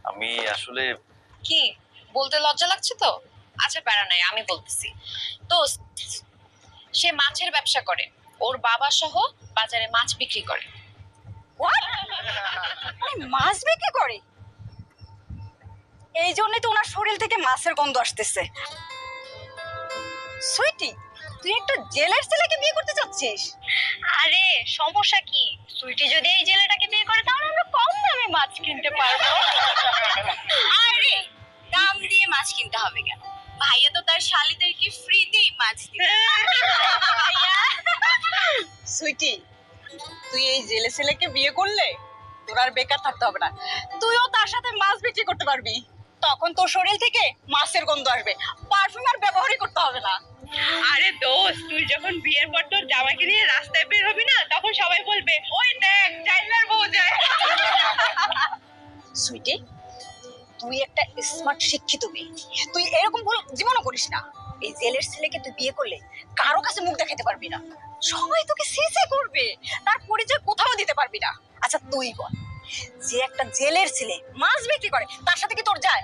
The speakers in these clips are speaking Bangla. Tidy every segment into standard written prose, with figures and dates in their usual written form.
আমি আসলে কি বলতে লজ্জা লাগছে তো? আচ্ছা প্যারা নাই, আমি বলতেছি। তো সে মাছের ব্যবসা করে, ওর বাবা সহ বাজারে মাছ বিক্রি করে। মাছ বিক্রি করে, এই জন্যই তো ওনার শরীর থেকে মাছের গন্ধ আসতেছে। সুইটি, তুই একটা জেলের ছেলেকে বিয়ে করতে চাচ্ছিস? আরে সমস্যা কি, সুইটি যদি এই জেলেটাকে বিয়ে করে তাহলে আমরা কম দামে মাছ কিনতে পারবো। আরে দাম দিয়ে মাছ কিনতে হবে কেন? ভাইয়া তো তার শালিদেরকে ফ্রিতেই মাছ দিবে। সুইটি, তুই এই জেলে ছেলেকে বিয়ে করলে তোর আর বেকার থাকতে হবে না, তুইও তার সাথে মাছ বিক্রি করতে পারবি। তখন তোর শরীর থেকে মাছের গন্ধ আসবে, পারফিউম আর ব্যবহারই করতে হবে না। আরে দোস্ত, তুই যখন বিয়ের পর তোর জামাইকে নিয়ে রাস্তায় বের হবি না, তখন সবাই বলবে ওই দেখ জাইলার বউ যায়। সুইটি, তুই একটা স্মার্ট শিক্ষিত মেয়ে, তুই এরকম ভুল জীবনও করিস না। এই জেলের ছেলেকে তুই বিয়ে করলে কারো কাছে মুখ দেখাতে পারবি না, সবাই তোকে সিসি করবে, তার পরিচয় কোথাও দিতে পারবি না। আচ্ছা তুই বল, যে একটা জেলের ছেলে মাছ বিক্রি করে তার সাথে কি তোর যায়?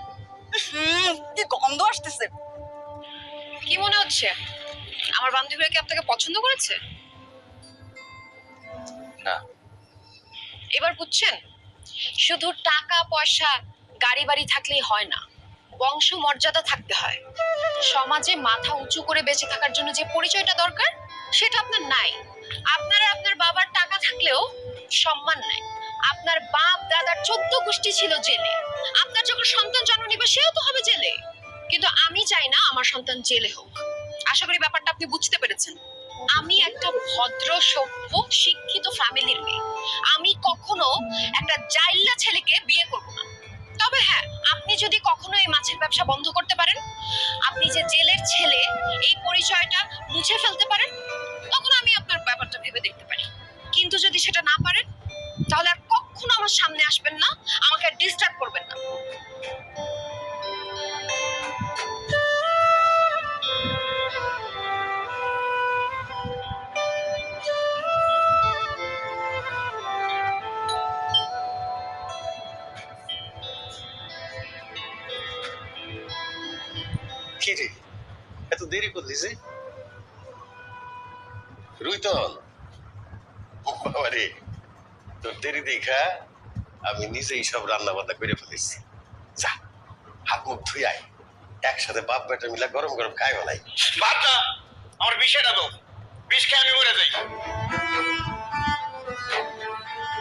কি গন্ধ আসতেছে। কি মনে হচ্ছে আমার বান্ধবীরা কি আপনাকে পছন্দ করেছে? না। এবার বুঝছেন, শুধু টাকা পয়সা গাড়ি বাড়ি থাকলেই হয় না, বংশ মর্যাদা থাকতে হয়। সমাজে মাথা উঁচু করে বেঁচে থাকার জন্য যে পরিচয়টা দরকার সেটা আপনার নাই। আপনার আপনার বাবার টাকা থাকলেও সম্মান নাই। আপনার বাপ দাদার 14 গোষ্ঠী ছিল জেলে, আপনার যখন সন্তান জন্ম নিবে সেও তো হবে জেলে। কিন্তু আমি চাই না আমার সন্তান জেলে হোক। আশা করি ব্যাপারটা আপনি বুঝতে পেরেছেন। আমি একটা ভদ্র সভ্য শিক্ষিত ফ্যামিলির মেয়ে, আমি কখনো একটা জাইল্লা ছেলেকে বিয়ে করব না। তবে হ্যাঁ, আপনি যদি কখনো এই মাছের ব্যবসা বন্ধ করতে পারেন, আপনি যে জেলের ছেলে এই পরিচয়টা মুছে ফেলতে পারেন, তখন আমি আপনার ব্যাপারটা ভেবে দেখতে পারি। কিন্তু যদি সেটা না পারেন, তাহলে আর কখনো আমার সামনে আসবেন না, আমাকে আর ডিস্টার্ব করবেন না। কি রে, এত দেরি করলি যে? রুইতল, বাবা রে, তোর দেরি দেখা আমি নিজেই সব রান্না বান্না করে ফেলেছি। যা, হাত মুখ ধুই আয়, একসাথে বাপ বেটা মিলা গরম গরম খাই বানাই। বাদ না, আমার বিষয়টা তো বিষ খেয়ে আমি মরে যাই।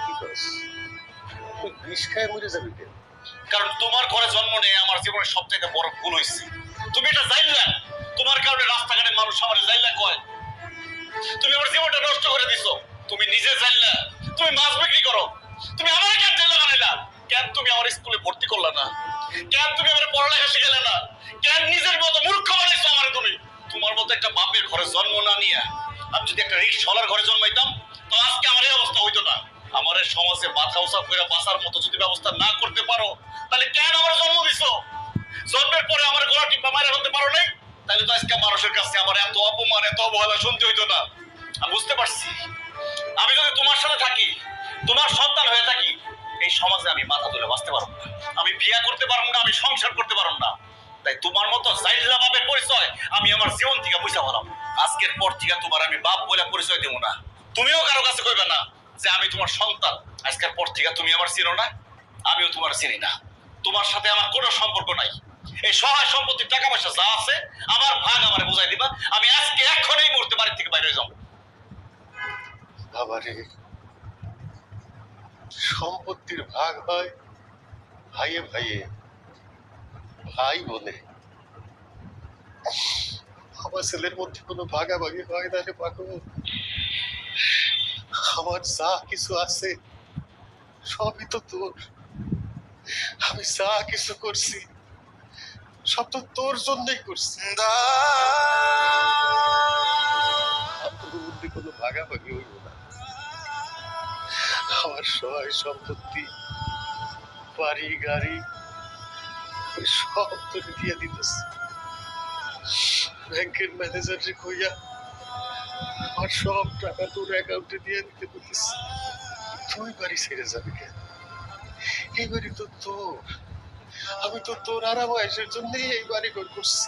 কি করস? তুই বিষ খায় মরে যাবি কেন? কারণ তোমার ঘরে জন্ম নিয়ে আমার জীবনের সবথেকে বড় ভুল হয়েছে। তুমি এটা জানলা, তোমার কারণে রাস্তাঘাটে মানুষ আমার জানলা কয়। তুমি আমার জীবনটা নষ্ট করে দিছো। তুমি নিজে জানলা তুমি মাছ বিক্রি করো, তুমি আমার কেন জানলা বানাইলা? কেন তুমি আমার স্কুলে ভর্তি করলা না? কেন তুমি আমার পড়ালেখা শিখালে না? কেন নিজের মতো মূর্খ বানাইছো আমার? তুমি তোমার মতো একটা বাপের ঘরে জন্ম না নিয়ে আমি যদি একটা রিক্সাওয়ালার ঘরে জন্মাইতাম, তো আজকে আমার এই অবস্থা হইতো না। আমার এই সমাজে মাথা উঁচা করে বাঁচার মতো যদি ব্যবস্থা না করতে পারো, তাহলে কেন আমার জন্ম দিছো? জন্মের পরে আমার গলা টিপা মারা হতে পারো নাই, তাহলে তো আজকে মানুষের কাছে আমার এত অপমান এত অবহেলা শুনতে হইতো না। আমি বুঝতে পারছি, আমি যদি তোমার সাথে থাকি, তোমার সন্তান হয়ে থাকি, এই সমাজে আমি মাথা তুলে বাঁচতে পারবো না, আমি বিয়ে করতে পারবো না, আমি সংসার করতে পারবো না। তাই তোমার মতো জাইল্লা বাপের পরিচয় আমি আমার জীবন থেকে বুঝা পেলাম। আজকের পর থেকে তোমার আমি বাপ বলে পরিচয় দেবো না। তুমিও কারো কাছে কইবে না যে আমি তোমার সন্তান। আজকের পর থেকে তুমি আমার চিনো না, আমিও তোমার চিনি না। তোমার সাথে আমার কোনো সম্পর্ক নাই। এই সহায় সম্পত্তির টাকা পয়সা যা আছে আমার ভাগ আমারে বুঝাই দিবা। আমি আজকে এখন এই মুহূর্তে বাড়ি থেকে বাইরে যাবো। বাবা রে, সম্পত্তির ভাগ হয় ভাইয়ে ভাইয়ে, ভাই বোনে। আমার ছেলের মধ্যে কোনো ভাগাভাগি হয় না রে পাগল। আমার যা কিছু আছে সবই তো তোর। আমি যা কিছু করছি সব তো তোর জন্যই করছি। আপনার মধ্যে কোনো ভাগাভাগি হইব না। আমার সহায় সম্পত্তি, বাড়ি গাড়ি সব তোরে দিয়ে দিতেছে। ব্যাংকের ম্যানেজারে কইয়া আমার সব টাকা তোর অ্যাকাউন্টে দিয়ে দিতে বলতেছি। তুই বাড়ি ছেড়ে যাবে কেন? এই বাড়ি তো তোর। আমি তো তোর আরাম বয়সের জন্য এই বাড়ি ঘর করছি।